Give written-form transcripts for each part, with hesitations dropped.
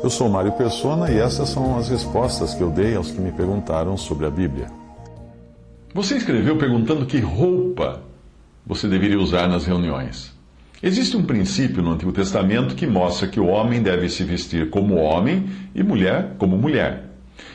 Eu sou Mário Persona e essas são as respostas que eu dei aos que me perguntaram sobre a Bíblia. Você escreveu perguntando que roupa você deveria usar nas reuniões. Existe um princípio no Antigo Testamento que mostra que o homem deve se vestir como homem e mulher como mulher.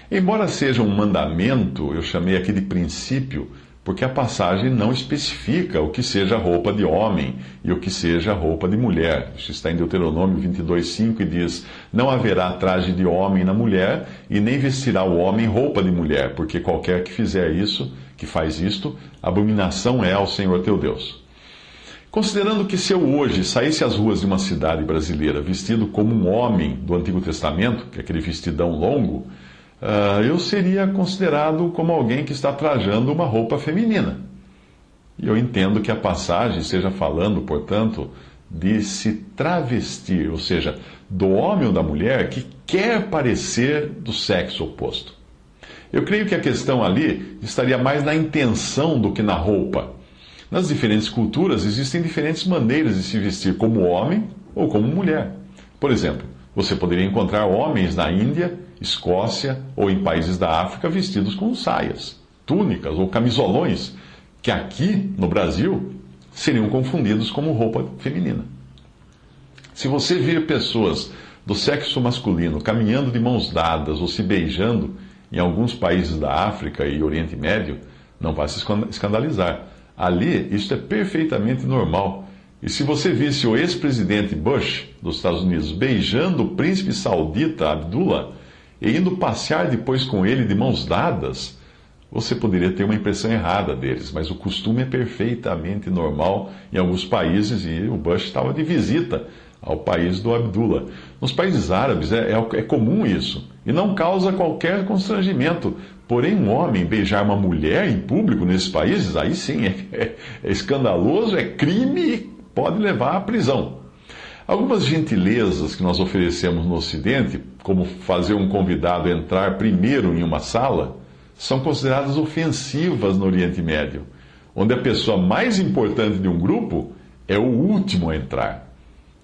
Embora seja um mandamento, eu chamei aqui de princípio, porque a passagem não especifica o que seja roupa de homem e o que seja roupa de mulher. Isso está em Deuteronômio 22:5 e diz: não haverá traje de homem na mulher, e nem vestirá o homem roupa de mulher, porque qualquer que fizer isso, que faz isto, abominação é ao Senhor teu Deus. Considerando que se eu hoje saísse às ruas de uma cidade brasileira vestido como um homem do Antigo Testamento, que é aquele vestidão longo, eu seria considerado como alguém que está trajando uma roupa feminina. E eu entendo que a passagem esteja falando, portanto, de se travestir, ou seja, do homem ou da mulher que quer parecer do sexo oposto. Eu creio que a questão ali estaria mais na intenção do que na roupa. Nas diferentes culturas existem diferentes maneiras de se vestir como homem ou como mulher. Por exemplo, você poderia encontrar homens na Índia, Escócia ou em países da África vestidos com saias, túnicas ou camisolões, que aqui no Brasil seriam confundidos como roupa feminina. Se você vir pessoas do sexo masculino caminhando de mãos dadas ou se beijando em alguns países da África e Oriente Médio, não vá se escandalizar. Ali, isso é perfeitamente normal. E se você visse o ex-presidente Bush dos Estados Unidos beijando o príncipe saudita Abdullah e indo passear depois com ele de mãos dadas, você poderia ter uma impressão errada deles, mas o costume é perfeitamente normal em alguns países e o Bush estava de visita ao país do Abdullah. Nos países árabes é comum isso e não causa qualquer constrangimento. Porém, um homem beijar uma mulher em público nesses países, aí sim é escandaloso, é crime e pode levar à prisão. Algumas gentilezas que nós oferecemos no Ocidente, como fazer um convidado entrar primeiro em uma sala, são consideradas ofensivas no Oriente Médio, onde a pessoa mais importante de um grupo é o último a entrar.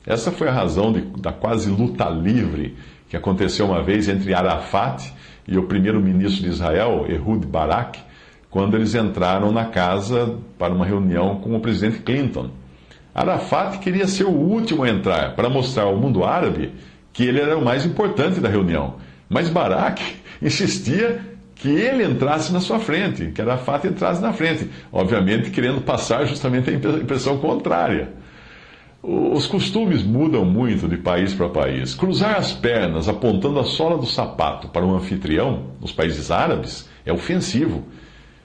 Essa foi a razão da quase luta livre que aconteceu uma vez entre Arafat e o primeiro-ministro de Israel, Ehud Barak, quando eles entraram na casa para uma reunião com o presidente Clinton. Arafat queria ser o último a entrar, para mostrar ao mundo árabe que ele era o mais importante da reunião. Mas Barak insistia que ele entrasse na sua frente, que Arafat entrasse na frente, obviamente querendo passar justamente a impressão contrária. Os costumes mudam muito de país para país. Cruzar as pernas apontando a sola do sapato para um anfitrião, nos países árabes, é ofensivo.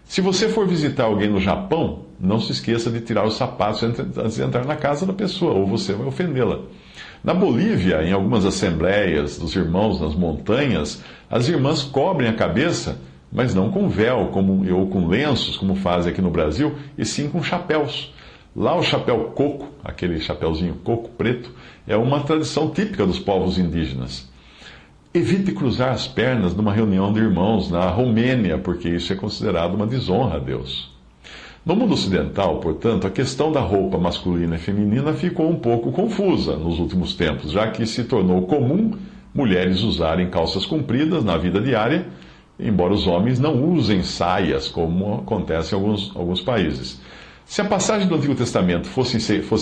Se você for visitar alguém no Japão, não se esqueça de tirar os sapatos antes de entrar na casa da pessoa, ou você vai ofendê-la. Na Bolívia, em algumas assembleias dos irmãos nas montanhas, as irmãs cobrem a cabeça, mas não com véu ou com lenços, como fazem aqui no Brasil, e sim com chapéus. Lá o chapéu coco, aquele chapéuzinho coco preto, é uma tradição típica dos povos indígenas. Evite cruzar as pernas numa reunião de irmãos na Romênia, porque isso é considerado uma desonra a Deus. No mundo ocidental, portanto, a questão da roupa masculina e feminina ficou um pouco confusa nos últimos tempos, já que se tornou comum mulheres usarem calças compridas na vida diária, embora os homens não usem saias, como acontece em alguns países. Se a passagem do Antigo Testamento fosse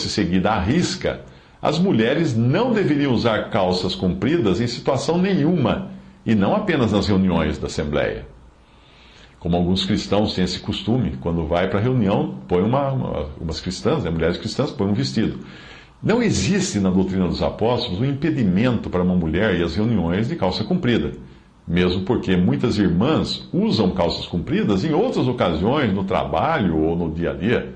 seguida à risca, as mulheres não deveriam usar calças compridas em situação nenhuma, e não apenas nas reuniões da Assembleia. Como alguns cristãos têm esse costume, quando vai para a reunião, põe umas cristãs, mulheres cristãs, põem um vestido. Não existe na doutrina dos apóstolos um impedimento para uma mulher ir às reuniões de calça comprida, mesmo porque muitas irmãs usam calças compridas em outras ocasiões, no trabalho ou no dia a dia.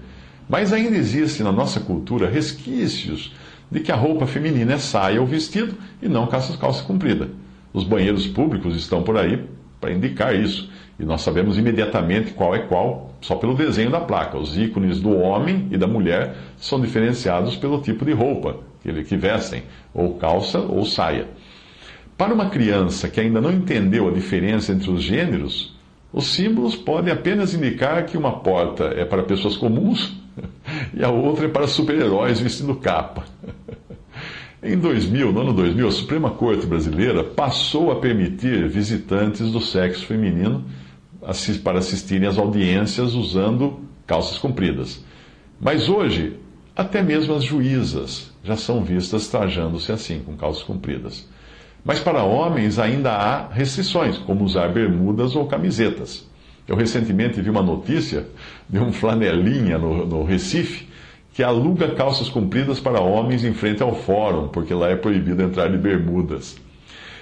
Mas ainda existe na nossa cultura resquícios de que a roupa feminina é saia ou vestido e não calça comprida. Os banheiros públicos estão por aí para indicar isso, e nós sabemos imediatamente qual é qual, só pelo desenho da placa. Os ícones do homem e da mulher são diferenciados pelo tipo de roupa que vestem, ou calça ou saia. Para uma criança que ainda não entendeu a diferença entre os gêneros, os símbolos podem apenas indicar que uma porta é para pessoas comuns e a outra é para super-heróis vestindo capa. No ano 2000, a Suprema Corte Brasileira passou a permitir visitantes do sexo feminino para assistirem às audiências usando calças compridas. Mas hoje, até mesmo as juízas já são vistas trajando-se assim, com calças compridas. Mas para homens ainda há restrições, como usar bermudas ou camisetas. Eu recentemente vi uma notícia de um flanelinha no Recife que aluga calças compridas para homens em frente ao fórum, porque lá é proibido entrar de bermudas.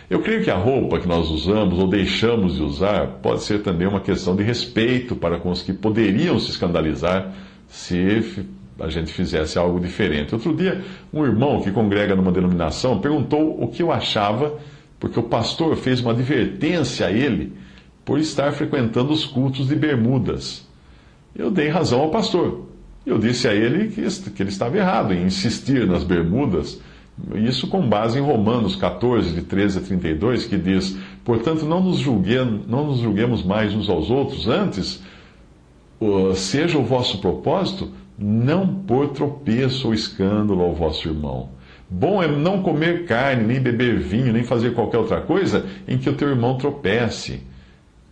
Eu creio que a roupa que nós usamos ou deixamos de usar pode ser também uma questão de respeito para com os que poderiam se escandalizar se a gente fizesse algo diferente. Outro dia, um irmão que congrega numa denominação perguntou o que eu achava, porque o pastor fez uma advertência a ele por estar frequentando os cultos de bermudas. Eu dei razão ao pastor. Eu disse a ele que ele estava errado em insistir nas bermudas, isso com base em Romanos 14, de 13 a 32, que diz: portanto, não nos julguemos mais uns aos outros, antes, seja o vosso propósito não pôr tropeço ou escândalo ao vosso irmão. Bom é não comer carne, nem beber vinho, nem fazer qualquer outra coisa em que o teu irmão tropece.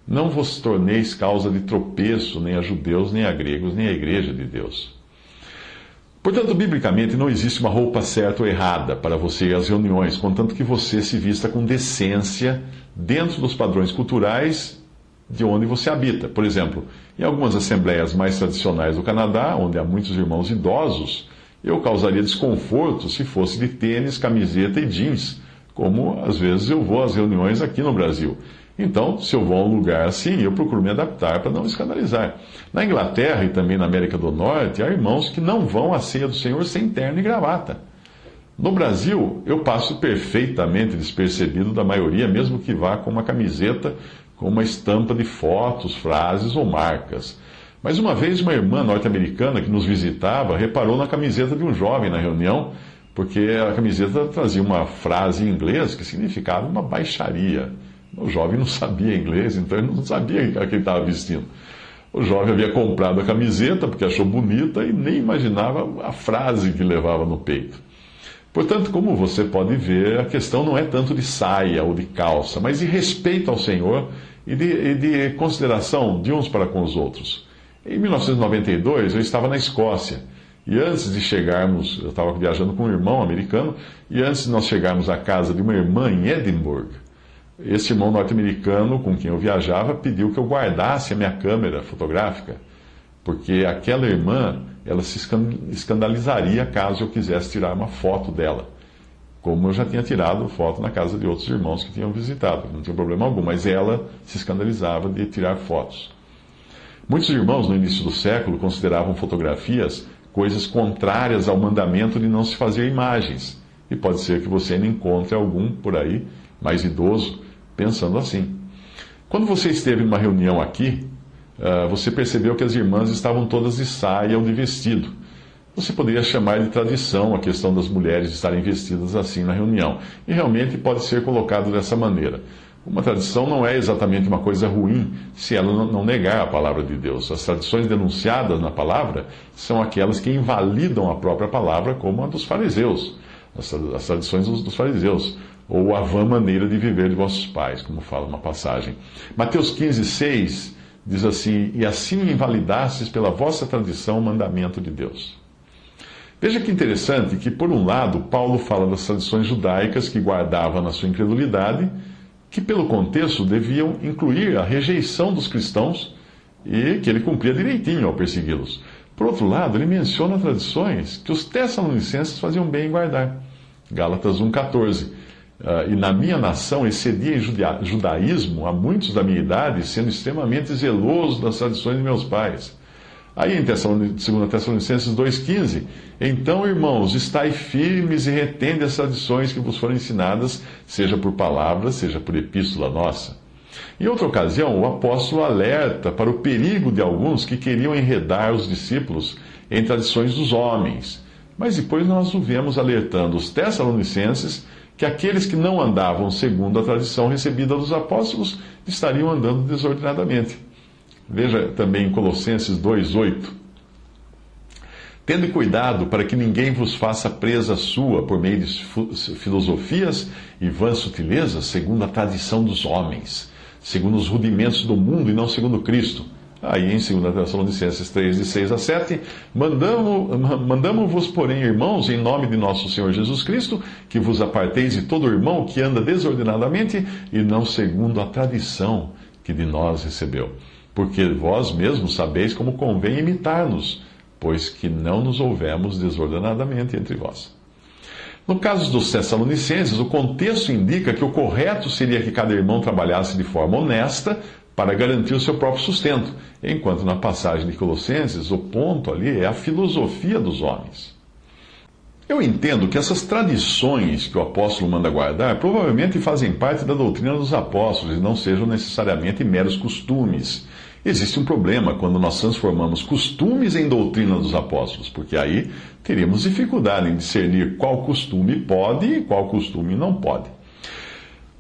Não vos torneis causa de tropeço, nem a judeus, nem a gregos, nem a igreja de Deus. Portanto, biblicamente, não existe uma roupa certa ou errada para você ir às reuniões, contanto que você se vista com decência dentro dos padrões culturais de onde você habita. Por exemplo, em algumas assembleias mais tradicionais do Canadá, onde há muitos irmãos idosos, eu causaria desconforto se fosse de tênis, camiseta e jeans, como às vezes eu vou às reuniões aqui no Brasil. Então, se eu vou a um lugar assim, eu procuro me adaptar para não escandalizar. Na Inglaterra e também na América do Norte, há irmãos que não vão à ceia do Senhor sem terno e gravata. No Brasil, eu passo perfeitamente despercebido da maioria, mesmo que vá com uma camiseta com uma estampa de fotos, frases ou marcas. Mas uma vez uma irmã norte-americana que nos visitava reparou na camiseta de um jovem na reunião, porque a camiseta trazia uma frase em inglês que significava uma baixaria. O jovem não sabia inglês, então ele não sabia o que ele estava vestindo. O jovem havia comprado a camiseta porque achou bonita e nem imaginava a frase que levava no peito. Portanto, como você pode ver, a questão não é tanto de saia ou de calça, mas de respeito ao Senhor e de consideração de uns para com os outros. Em 1992, eu estava na Escócia. E antes de chegarmos, eu estava viajando com um irmão americano, e antes de nós chegarmos à casa de uma irmã em Edimburgo, esse irmão norte-americano com quem eu viajava pediu que eu guardasse a minha câmera fotográfica, porque aquela irmã, ela se escandalizaria caso eu quisesse tirar uma foto dela. Como eu já tinha tirado foto na casa de outros irmãos que tinham visitado, não tinha problema algum, mas ela se escandalizava de tirar fotos. Muitos irmãos no início do século consideravam fotografias coisas contrárias ao mandamento de não se fazer imagens. E pode ser que você ainda encontre algum por aí, mais idoso, pensando assim. Quando você esteve numa reunião aqui, você percebeu que as irmãs estavam todas de saia ou de vestido. Você poderia chamar de tradição a questão das mulheres estarem vestidas assim na reunião. E realmente pode ser colocado dessa maneira. Uma tradição não é exatamente uma coisa ruim se ela não negar a palavra de Deus. As tradições denunciadas na palavra são aquelas que invalidam a própria palavra, como a dos fariseus, as tradições dos fariseus, ou a vã maneira de viver de vossos pais, como fala uma passagem. Mateus 15:6 diz assim: e assim invalidastes pela vossa tradição o mandamento de Deus. Veja que interessante que, por um lado, Paulo fala das tradições judaicas que guardava na sua incredulidade, que pelo contexto deviam incluir a rejeição dos cristãos e que ele cumpria direitinho ao persegui-los. Por outro lado, ele menciona tradições que os tessalonicenses faziam bem em guardar. Gálatas 1,14. E na minha nação excedia em judaísmo a muitos da minha idade, sendo extremamente zeloso das tradições de meus pais. Aí em 2 Tessalonicenses 2,15, então, irmãos, estai firmes e retende as tradições que vos foram ensinadas, seja por palavras, seja por epístola nossa. Em outra ocasião, o apóstolo alerta para o perigo de alguns que queriam enredar os discípulos em tradições dos homens. Mas depois nós o vemos alertando os tessalonicenses que aqueles que não andavam segundo a tradição recebida dos apóstolos estariam andando desordenadamente. Veja também em Colossenses 2,8. Tende cuidado para que ninguém vos faça presa sua por meio de filosofias e vãs sutilezas, segundo a tradição dos homens, segundo os rudimentos do mundo e não segundo Cristo. Aí em 2 Tessalonicenses 3, de 6 a 7, mandamos-vos, porém, irmãos, em nome de nosso Senhor Jesus Cristo, que vos aparteis de todo irmão que anda desordenadamente e não segundo a tradição que de nós recebeu. Porque vós mesmos sabeis como convém imitar-nos, pois que não nos houvemos desordenadamente entre vós. No caso dos Tessalonicenses, o contexto indica que o correto seria que cada irmão trabalhasse de forma honesta para garantir o seu próprio sustento, enquanto na passagem de Colossenses o ponto ali é a filosofia dos homens. Eu entendo que essas tradições que o apóstolo manda guardar provavelmente fazem parte da doutrina dos apóstolos e não sejam necessariamente meros costumes. Existe um problema quando nós transformamos costumes em doutrina dos apóstolos, porque aí teríamos dificuldade em discernir qual costume pode e qual costume não pode.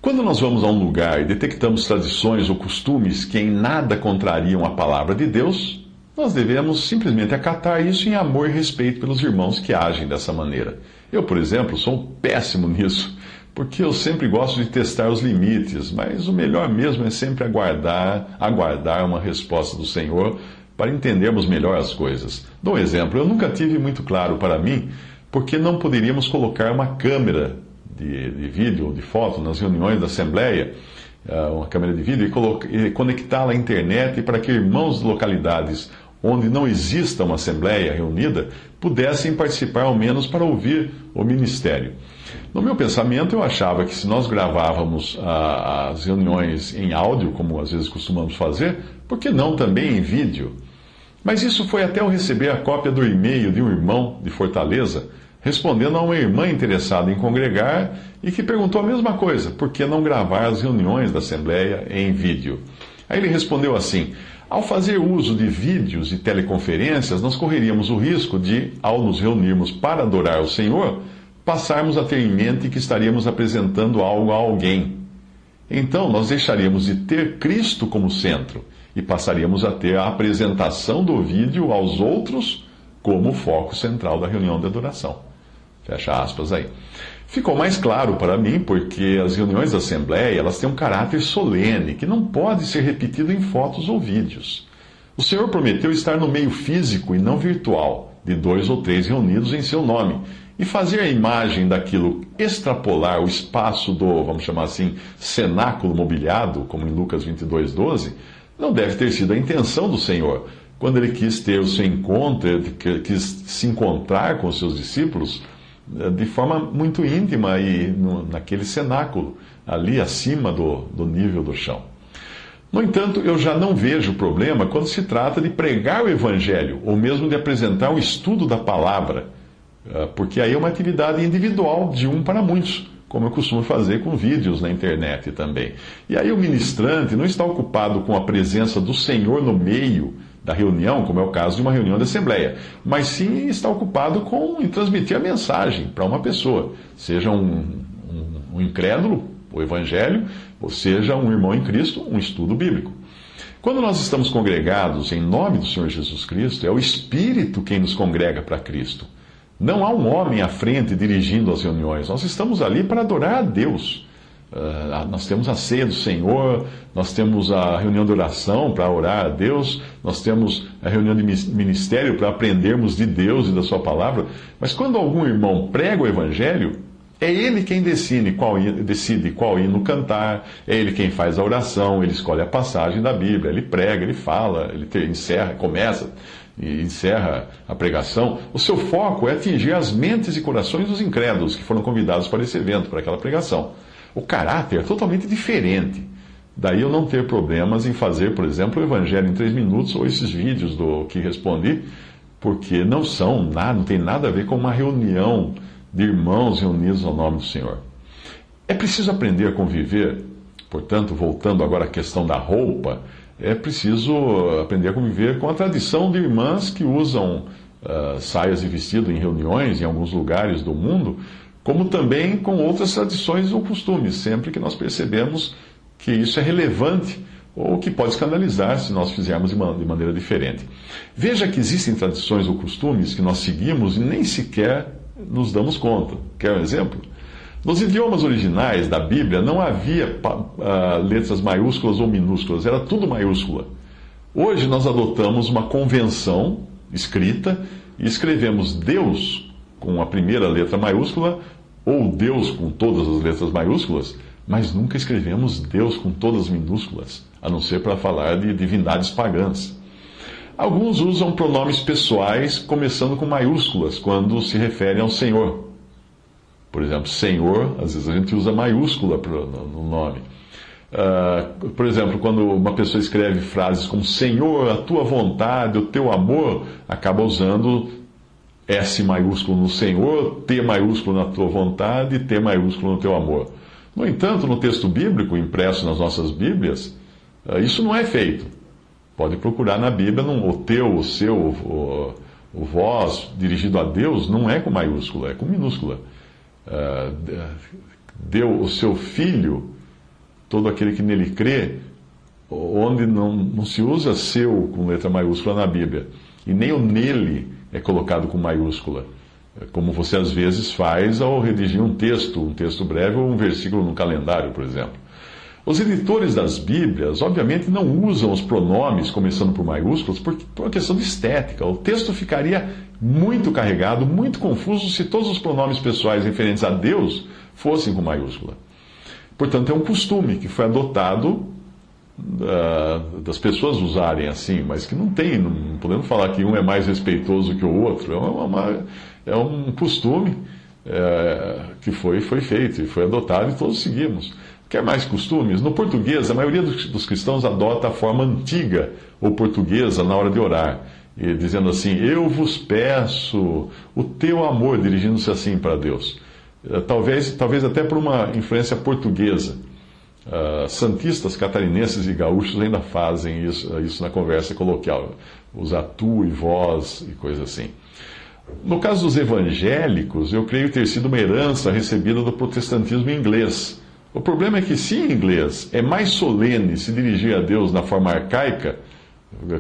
Quando nós vamos a um lugar e detectamos tradições ou costumes que em nada contrariam a palavra de Deus, nós devemos simplesmente acatar isso em amor e respeito pelos irmãos que agem dessa maneira. Eu, por exemplo, sou um péssimo nisso, porque eu sempre gosto de testar os limites, mas o melhor mesmo é sempre aguardar uma resposta do Senhor para entendermos melhor as coisas. Dou um exemplo, eu nunca tive muito claro para mim porque não poderíamos colocar uma câmera de vídeo ou de foto nas reuniões da Assembleia, uma câmera de vídeo, e conectá-la à internet para que irmãos de localidades onde não exista uma Assembleia reunida pudessem participar ao menos para ouvir o ministério. No meu pensamento, eu achava que se nós gravávamos as reuniões em áudio, como às vezes costumamos fazer, por que não também em vídeo? Mas isso foi até eu receber a cópia do e-mail de um irmão de Fortaleza, respondendo a uma irmã interessada em congregar e que perguntou a mesma coisa: por que não gravar as reuniões da Assembleia em vídeo? Aí ele respondeu assim: ao fazer uso de vídeos e teleconferências, nós correríamos o risco de, ao nos reunirmos para adorar o Senhor, passarmos a ter em mente que estaríamos apresentando algo a alguém. Então, nós deixaríamos de ter Cristo como centro e passaríamos a ter a apresentação do vídeo aos outros como foco central da reunião de adoração. Fecha aspas aí. Ficou mais claro para mim porque as reuniões da Assembleia, elas têm um caráter solene, que não pode ser repetido em fotos ou vídeos. O Senhor prometeu estar no meio físico e não virtual, de 2 ou 3 reunidos em seu nome, e fazer a imagem daquilo extrapolar o espaço do, vamos chamar assim, cenáculo mobiliado, como em Lucas 22:12, não deve ter sido a intenção do Senhor, quando ele quis ter o seu encontro, quis se encontrar com os seus discípulos de forma muito íntima e naquele cenáculo, ali acima do nível do chão. No entanto, eu já não vejo problema quando se trata de pregar o Evangelho, ou mesmo de apresentar um estudo da palavra, porque aí é uma atividade individual de um para muitos, como eu costumo fazer com vídeos na internet também. E aí o ministrante não está ocupado com a presença do Senhor no meio da reunião, como é o caso de uma reunião da Assembleia, mas sim está ocupado em transmitir a mensagem para uma pessoa, seja um incrédulo, o Evangelho, ou seja um irmão em Cristo, um estudo bíblico. Quando nós estamos congregados em nome do Senhor Jesus Cristo, é o Espírito quem nos congrega para Cristo. Não há um homem à frente dirigindo as reuniões, nós estamos ali para adorar a Deus. Nós temos a ceia do Senhor, nós temos a reunião de oração para orar a Deus, nós temos a reunião de ministério para aprendermos de Deus e da sua palavra, mas quando algum irmão prega o Evangelho, é ele quem decide qual hino cantar, é ele quem faz a oração, ele escolhe a passagem da Bíblia, ele prega, ele fala, ele começa e encerra a pregação. O seu foco é atingir as mentes e corações dos incrédulos que foram convidados para esse evento, para aquela pregação. O caráter é totalmente diferente. Daí eu não ter problemas em fazer, por exemplo, o Evangelho em 3 minutos ou esses vídeos do que respondi, porque não tem nada a ver com uma reunião de irmãos reunidos ao nome do Senhor. É preciso aprender a conviver, portanto, voltando agora à questão da roupa, é preciso aprender a conviver com a tradição de irmãs que usam saias e vestido em reuniões em alguns lugares do mundo, como também com outras tradições ou costumes, sempre que nós percebemos que isso é relevante ou que pode escandalizar se nós fizermos de maneira diferente. Veja que existem tradições ou costumes que nós seguimos e nem sequer nos damos conta. Quer um exemplo? Nos idiomas originais da Bíblia não havia letras maiúsculas ou minúsculas, era tudo maiúscula. Hoje nós adotamos uma convenção escrita e escrevemos Deus com a primeira letra maiúscula ou Deus com todas as letras maiúsculas, mas nunca escrevemos Deus com todas as minúsculas, a não ser para falar de divindades pagãs. Alguns usam pronomes pessoais começando com maiúsculas quando se referem ao Senhor. Por exemplo, Senhor, às vezes a gente usa maiúscula no nome. Por exemplo, quando uma pessoa escreve frases como Senhor, a tua vontade, o teu amor, acaba usando S maiúsculo no Senhor, T maiúsculo na tua vontade e T maiúsculo no teu amor. No entanto, no texto bíblico, impresso nas nossas Bíblias, isso não é feito. Pode procurar na Bíblia, o teu, o seu, o vós, dirigido a Deus, não é com maiúscula, é com minúscula. Deu o seu filho, todo aquele que nele crê, onde não se usa seu com letra maiúscula na Bíblia, e nem o nele é colocado com maiúscula, como você às vezes faz ao redigir um texto breve ou um versículo no calendário, por exemplo. Os editores das Bíblias, obviamente, não usam os pronomes começando por maiúsculos por uma questão de estética. O texto ficaria muito carregado, muito confuso, se todos os pronomes pessoais referentes a Deus fossem com maiúscula. Portanto, é um costume que foi adotado das pessoas usarem assim, mas que não podemos falar que um é mais respeitoso que o outro. É um costume que foi feito e foi adotado e todos seguimos. Quer mais costumes? No português, a maioria dos cristãos adota a forma antiga ou portuguesa na hora de orar, dizendo assim, eu vos peço o teu amor, dirigindo-se assim para Deus. Talvez até por uma influência portuguesa. Santistas catarinenses e gaúchos ainda fazem isso na conversa coloquial, usar tu e vós e coisa assim. No caso dos evangélicos, eu creio ter sido uma herança recebida do protestantismo inglês. O problema é que, se em inglês é mais solene se dirigir a Deus na forma arcaica,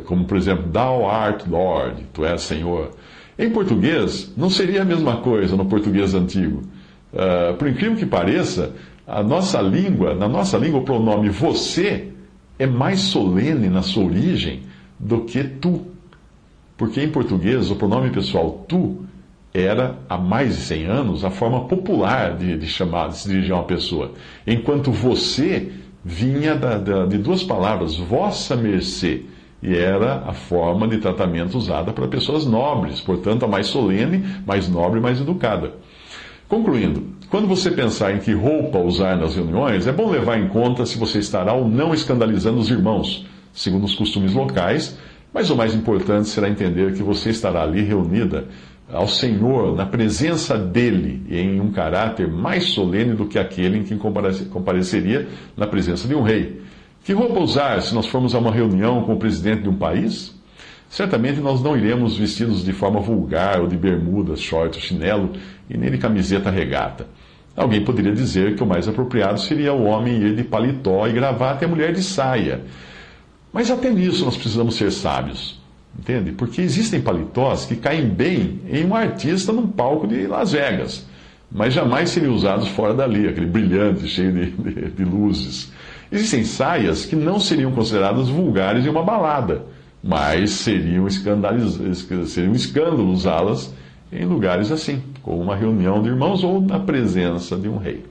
como por exemplo, Thou art Lord, tu és Senhor, em português não seria a mesma coisa no português antigo. Por incrível que pareça, na nossa língua o pronome você é mais solene na sua origem do que tu. Porque em português o pronome pessoal tu era, há mais de 100 anos, a forma popular de se dirigir a uma pessoa. Enquanto você vinha de duas palavras, vossa mercê, e era a forma de tratamento usada para pessoas nobres, portanto a mais solene, mais nobre e mais educada. Concluindo, quando você pensar em que roupa usar nas reuniões, é bom levar em conta se você estará ou não escandalizando os irmãos, segundo os costumes locais, mas o mais importante será entender que você estará ali reunida ao Senhor, na presença dEle, e em um caráter mais solene do que aquele em que compareceria na presença de um rei. Que roupa usar se nós formos a uma reunião com o presidente de um país? Certamente nós não iremos vestidos de forma vulgar, ou de bermudas, short, chinelo, e nem de camiseta regata. Alguém poderia dizer que o mais apropriado seria o homem ir de paletó e gravata e a mulher de saia. Mas até nisso nós precisamos ser sábios. Entende? Porque existem paletós que caem bem em um artista num palco de Las Vegas, mas jamais seriam usados fora dali, aquele brilhante, cheio de luzes. Existem saias que não seriam consideradas vulgares em uma balada, mas seria um escândalo usá-las em lugares assim, como uma reunião de irmãos ou na presença de um rei.